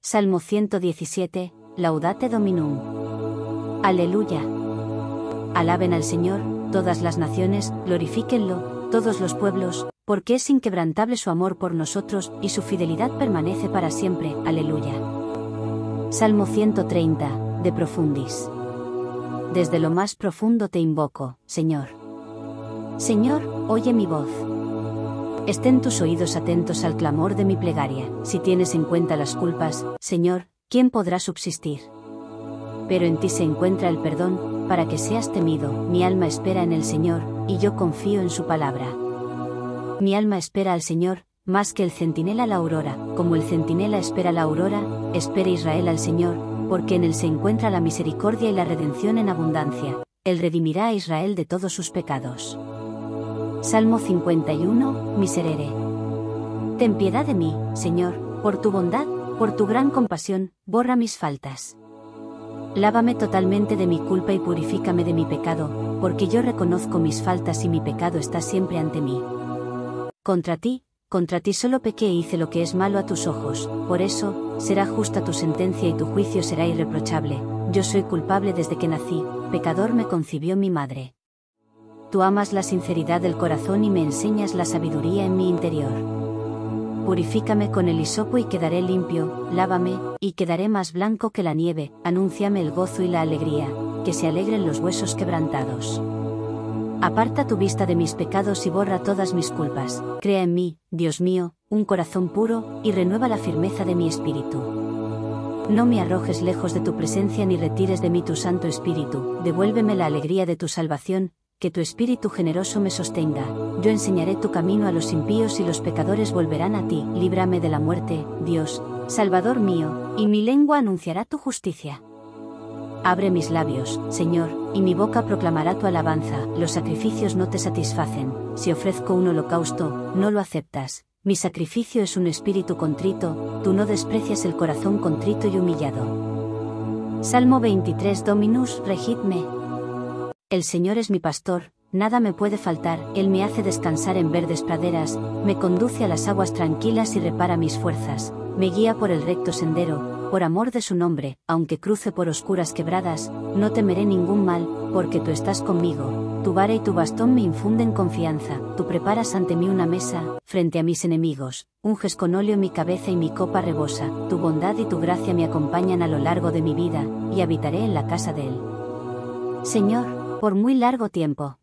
Salmo 117, Laudate Dominum. Aleluya. Alaben al Señor, todas las naciones, glorifíquenlo, todos los pueblos, porque es inquebrantable su amor por nosotros, y su fidelidad permanece para siempre. Aleluya. Salmo 130, de Profundis. Desde lo más profundo te invoco, Señor. Señor, oye mi voz. Estén tus oídos atentos al clamor de mi plegaria. Si tienes en cuenta las culpas, Señor, ¿quién podrá subsistir? Pero en ti se encuentra el perdón, para que seas temido. Mi alma espera en el Señor, y yo confío en su palabra. Mi alma espera al Señor, más que el centinela la aurora, como el centinela espera la aurora, espera Israel al Señor, porque en él se encuentra la misericordia y la redención en abundancia. Él redimirá a Israel de todos sus pecados. Salmo 51, Miserere. Ten piedad de mí, Señor, por tu bondad, por tu gran compasión, borra mis faltas. Lávame totalmente de mi culpa y purifícame de mi pecado, porque yo reconozco mis faltas y mi pecado está siempre ante mí. Contra ti solo pequé e hice lo que es malo a tus ojos, por eso, será justa tu sentencia y tu juicio será irreprochable. Yo soy culpable desde que nací, pecador me concibió mi madre. Tú amas la sinceridad del corazón y me enseñas la sabiduría en mi interior. Purifícame con el hisopo y quedaré limpio, lávame, y quedaré más blanco que la nieve. Anúnciame el gozo y la alegría, que se alegren los huesos quebrantados. Aparta tu vista de mis pecados y borra todas mis culpas. Crea en mí, Dios mío, un corazón puro, y renueva la firmeza de mi espíritu. No me arrojes lejos de tu presencia ni retires de mí tu Santo Espíritu. Devuélveme la alegría de tu salvación, que tu espíritu generoso me sostenga. Yo enseñaré tu camino a los impíos y los pecadores volverán a ti. Líbrame de la muerte, Dios, Salvador mío, y mi lengua anunciará tu justicia. Abre mis labios, Señor, y mi boca proclamará tu alabanza. Los sacrificios no te satisfacen. Si ofrezco un holocausto, no lo aceptas. Mi sacrificio es un espíritu contrito, tú no desprecias el corazón contrito y humillado. Salmo 23 Dominus regit me. El Señor es mi pastor, nada me puede faltar. Él me hace descansar en verdes praderas, me conduce a las aguas tranquilas y repara mis fuerzas, me guía por el recto sendero, por amor de su nombre. Aunque cruce por oscuras quebradas, no temeré ningún mal, porque tú estás conmigo. Tu vara y tu bastón me infunden confianza. Tú preparas ante mí una mesa, frente a mis enemigos, unges con óleo mi cabeza y mi copa rebosa. Tu bondad y tu gracia me acompañan a lo largo de mi vida, y habitaré en la casa de él. Señor, por muy largo tiempo.